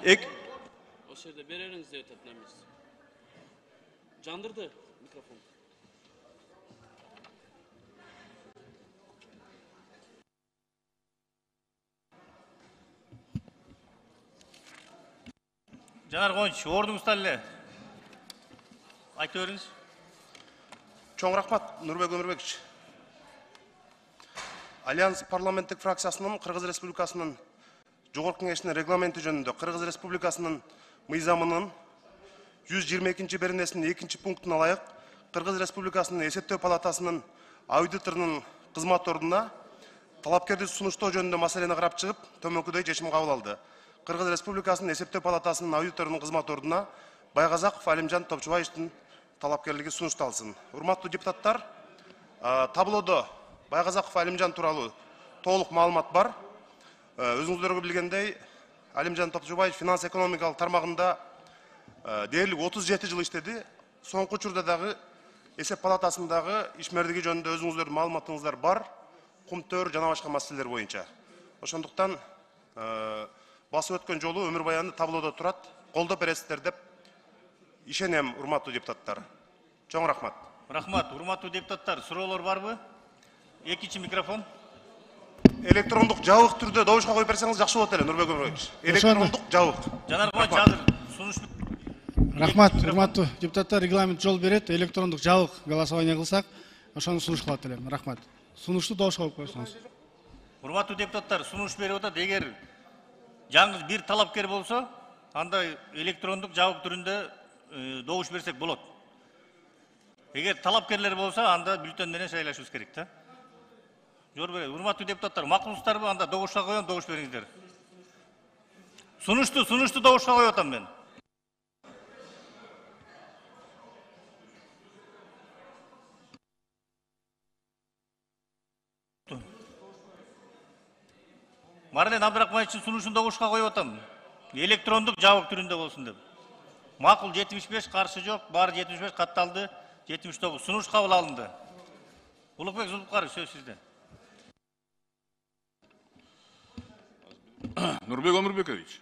O şeyde bereriniz de ötetlenmiş. Candırdı mikrofon. Caner Gonç, ordunuzda elle. Ayta veriniz. Çoğun rahmat, Nurbek Ömürбекович. Альянс парламенттик фракциясынын Кыргыз Республикасынын Жогорку Кеңешинин регламенти жөнүндө Кыргыз Республикасынын мыйзамынын 122 беренесинин 2 пунктуна ылайык Кыргыз Республикасынын эсептөө палатасынын аудиторунун кызмат ордуна талапкерди сунуштоо жөнүндө маселени карап чыгып, төмөнкүдөй чечим кабыл алды. Кыргыз Республикасынын эсептөө палатасынын аудиторунун кызмат ордуна Байгазаков Алимжан Топчубаевдин талапкерлиги сунушталсын. Урматтуу депутаттар, таблодо Байгазаков Алимжан тууралуу толук маалымат бар. Өзүңүздөргө билгендей, Алимжан Топчубаев финанс-экономикалык тармагында дээрлик 37 жыл иштеди. Соңку учурда дагы эсеп палатасындагы ишмердиги жөнүндө өзүңүздөрдүн маалыматыңыздар бар. Кумтөр жана башка маселелер боюнча. Ошондуктан басып өткөн жолу өмүр баяны таблодо турат. Колдоп бересиздер деп ишенем, урматтуу депутаттар. Чоң рахмат. Рахмат, урматтуу депутаттар, суроолор барбы? Экинчи микрофон. Электрондук жабык түрдө добушка коюп берсеңиз жакшы болот эле, Нурбек Ömürбекович. Электрондук жабык. Жанар Gonç, азыр сунуш. Рахмат, урматтуу депутаттар, регламент жол берет, электрондук жабык голосование кылсак, ошону сунуш кылат элем. Рахмат. Сунушту добушка коюп койсоңуз. Урматтуу депутаттар, сунуш берип атат. Эгер жаңы бир талапкер болсо, анда электрондук жабык түрүндө добуш берсек болот. Эгер талапкерлер болсо, анда бюллетень менен шайлашыбыз керек да. Урматтуу депутаттар, макулсуздарбы? Анда добушка коем, добуш бериңиздер. Сунушту добушка коюп атам мен. Марлен Абдрахмановичтин сунушун добушка коюп атам. Электрондук жабык түрүндө болсун деп. Макул 75, каршы жок, баары 75 катталды, 79 сунуш кабыл алынды. Улукбек Зулукаров, сөз сизде. Нурбек Ömürбекович,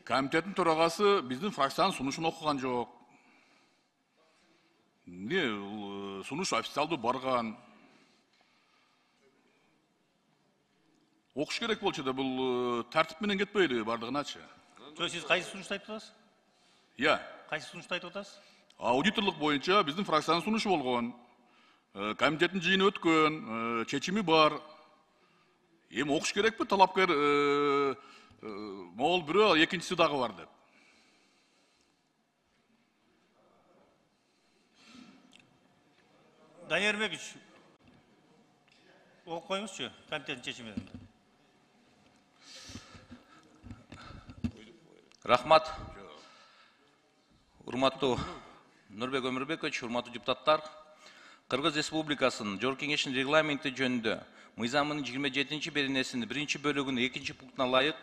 комитеттин төрагасы биздин фракциянын сунушун окуган жок. Эмне сунуш официалдуу барган. Окуш керек болчу да, бул тартип менен кетпейли бардыгыначы. Сиз кайсы сунушты айтып атасыз? Иә. Кайсы сунушты айтып атасыз? Аудиторлук боюнча биздин фракциянын сунушу болгон. Комитеттин жыйыны өткөн, чечими бар. Эми окуш керекпи талапкер могул бирөө, экинчиси дагы бар деп. Данияр Ермекович, окуп коюңузчу комитеттин чечимин. Рахмат. Урматтуу Нурбек Ömürбекович, урматтуу депутаттар, Кыргыз Республикасынын Жогорку Кеңешинин регламенти жөнүндө мыйзамынын 27 беренесинин 1 бөлүгүнүн 2 пунктуна ылайык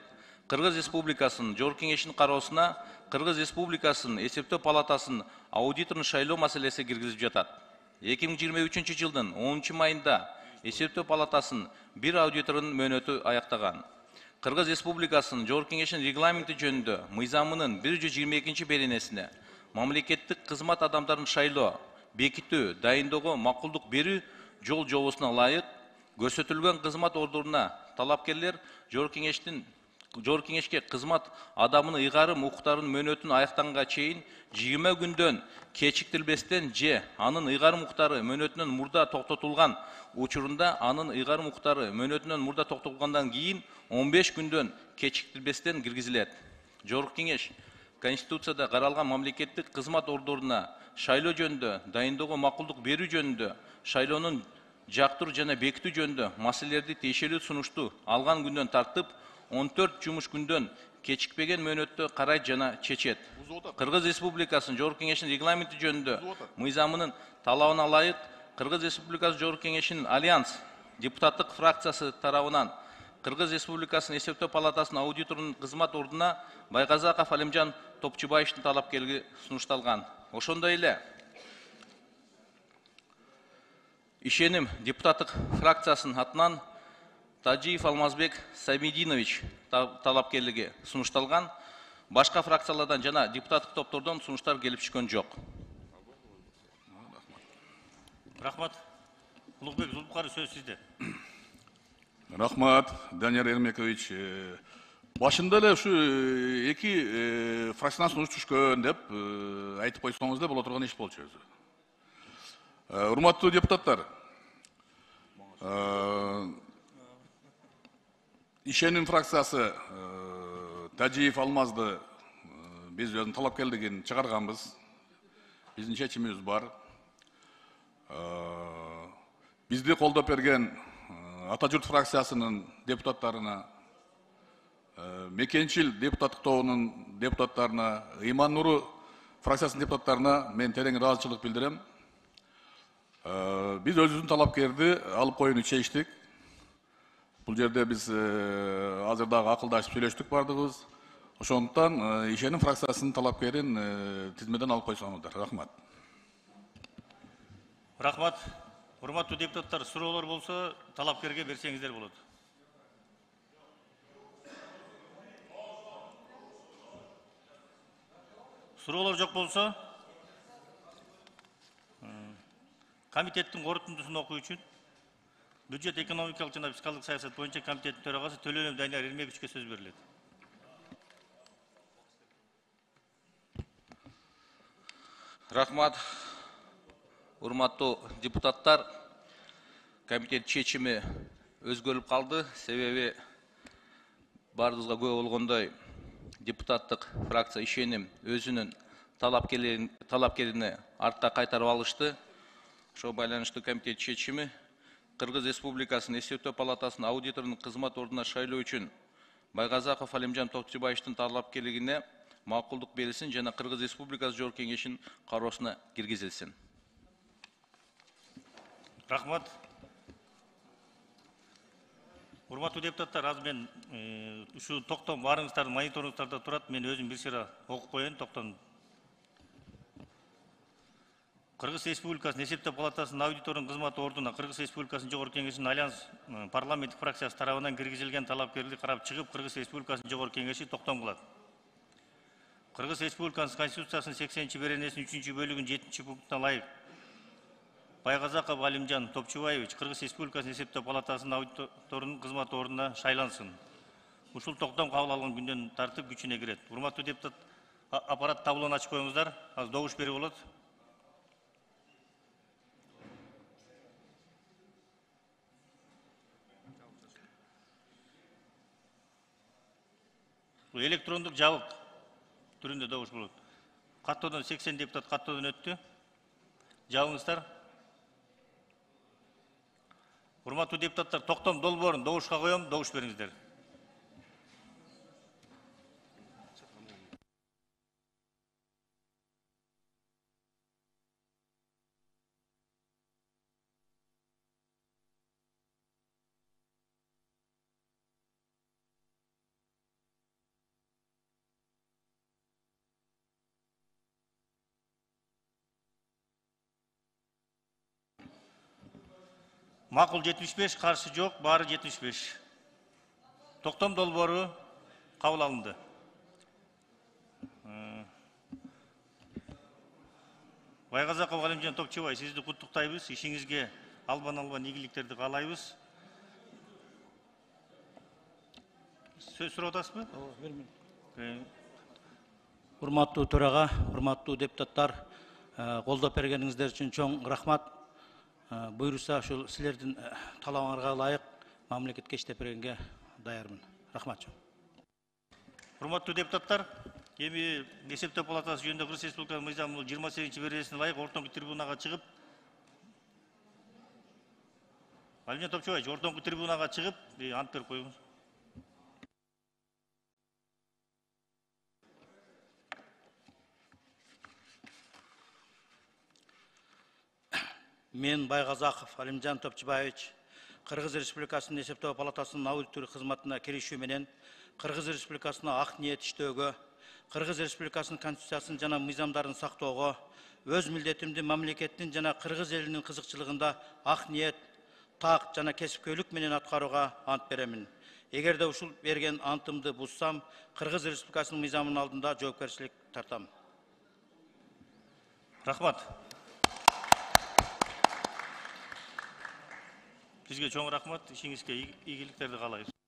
Кыргыз Республикасынын Жогорку Кеңешинин кароосуна Кыргыз Республикасынын эсептөө палатасынын аудиторун шайлоо маселеси киргизип жатат. 2023 жылдын 10 майында эсептөө палатасынын бир аудиторунун мөөнөтү аяктаган. Кыргыз Республикасынын Жогорку Кеңешинин регламенти жөнүндө мыйзамынын 122 беренесине мамлекеттик кызмат адамдарын шайлоо, бекитүү, дайындоого макулдук берүү жол жобосуна ылайык көрсөтүлгөн кызмат ордуруна талапкерлер Жогорку Кеңешке кызмат адамынын ыйгарым укуктарынын мөөнөтүн аяктаганга чейин 20 күндөн кечиктирилбестен же анын ыйгарым укуктары мөөнөтүнөн мурда токтотулган учурунда анын ыйгарым укуктары мөөнөтүнөн мурда токтотулгандан кийин 15 күндөн кечиктирилбестен киргизилет. Жогорку Кеңеш Конституцияда каралган мамлекеттик кызмат ордуруна шайлоо жөнүндө, дайындоого макулдук берүү жөнүндө, шайлоонун жактыруу жана бекитүү жөнүндө маселелерди тиешелүү сунушту алган күндөн тартып 14 жумуш күндөн кечикпеген мөөнөттө карайт жана чечет. Кыргыз Республикасынын Жогорку Кеңешинин регламенти жөнүндө мыйзамынын талабына ылайык Кыргыз Республикасы Жогорку Кеңешинин Альянс депутаттык фракциясы тарабынан Кыргыз Республикасынын эсептөө палатасынын аудиторунун кызмат ордуна Байгазаков Алимжан Топчубаевдин талапкерлиги сунушталган. Ошондой эле ишеним депутаттык фракциясынын атынан Тажиев Алмазбек Самидинович талапкерлиги сунушталган. Башка фракциялардан жана депутаттык топтордон сунуштар келип түшкөн жок. Рахмат. Улукбек Зулпукаров, сөз сизде. Рахмат, Данияр Эрмекович. Башында эле ушу эки фракциядан сунуш түшкөн деп айтып койсоңуз да боло турган иш болчу өзү. Урматтуу депутаттар, Ишеним фракциясы Тажиев Алмазды биз өзүнүн талапкерлигин чыгарганбыз. Биздин чечимибиз бар. Бизди колдоп берген Ата журт фракциясынын депутаттарына, Мекенчил депутаттык тобунун депутаттарына, Иман Нуру фракциясынын депутаттарына мен терең ыраазычылык билдирем. Биз өзүбүздүн талапкерди алып коюуну чечтик. Бул жерде биз азыр дагы акылдашып сүйлөштүк бардыгыбыз. Ошондуктан Ишеним фракциясынын талапкерин тизмеден алып койсоңуздар. Рахмат. Рахмат. Урматтуу депутаттар, суроолор болсо талапкерге берсеңиздер болот. Суроолор жок болсо, комитеттин корутундусун окуу үчүн бюджет экономикалык жана фискалдык саясат боюнча комитеттин төрагасы Төлөнов Данияр Эрмековичке сөз берилет. Рахмат. Урматтуу депутаттар, комитет чечими өзгөрүп калды. Себеби баарыбызга күбө болгондой депутаттык фракция Ишеним өзүнүн талапкерине артка кайтарып алышты. Ошого байланыштуу комитет чечими Кыргыз Республикасынын эсептөө палатасынын аудиторунун кызмат ордуна шайлоо үчүн Байгазаков Алимжан Токчубаевдин талапкерлигине макулдук берилсин жана Кыргыз Республикасы Жогорку Кеңешинин кароосуна киргизилсин. Рахмат. Урматтуу депутаттар, азыр мен ушу токтом баарыңыздардын мониторингиңиздарда турат. Мен өзүм бир сыйра окуп коеюн, токтом. Кыргыз Республикасынын эсептөө палатасынын аудиторунун кызмат ордуна Кыргыз Республикасынын Жогорку Кеңешинин Альянс парламенттик фракциясы тарабынан киргизилген талапкерлерди карап чыгып, Кыргыз Республикасынын Жогорку Кеңеши токтом кылат. Кыргыз Республикасынын Конституциясынын 80-беренесинин 3-бөлүгүнүн 7-пунктуна ылайык Байгазаков Алимжан Токчубаевич Кыргыз Республикасынын эсептөө палатасынын аудиторунун кызмат ордуна шайлансын. Ушул токтом кабыл алган күндөн тартып күчүнө кирет. Урматтуу депутат, аппарат таблону ачып коюңуздар. Азыр добуш берүү болот. Электрондук жабык түрүндө добуш болот. Каттоодон 80 депутат каттоодон өттү. Жабыңыздар. Урматтуу депутаттар, токтом долбоорун добушка коем, добуш бериңиздер. Макул 75, каршы жок, баары 75. Токтом долбоору кабыл алынды. Байгазаков Алимжан Токчубай, сизди куттуктайбыз. Ишиңизге албан ийгиликтерди каалайбыз. Сөз сурап атасызбы? Урматтуу төрага, урматтуу депутаттар, колдоп бергениңиздер үчүн чоң рахмат. Буйруса ушул силердин талабыңарга ылайык мамлекетке иштеп бергенге даярмын. Рахмат. Урматтуу депутаттар, эми эсептөө палатасы жөнүндө Кыргыз Республикасынын мыйзамынын 28-беренесине ылайык ортоңку трибунага чыгып, Алимжан Токчубаевич, ортоңку трибунага чыгып, ант берип коюңуз. Мен Байгазаков Алимжан Токчубаевич Кыргыз Республикасынын эсептөө палатасынын аудитору кызматына киришүү менен Кыргыз Республикасына ак ниет иштөөгө, Кыргыз Республикасынын конституциясын жана мыйзамдарын сактоого, өз милдетимди мамлекеттин жана Кыргыз элинин кызыкчылыгында ак ниет, так жана кесипкөйлүк менен аткарууга ант беремин. Эгерде ушул берген антымды бузсам, Кыргыз Республикасынын мыйзамынын алдында жоопкерчилик тартам. Рахмат. Сизге чоң рахмат. Ишиңизге ийгиликтерди каалайбыз.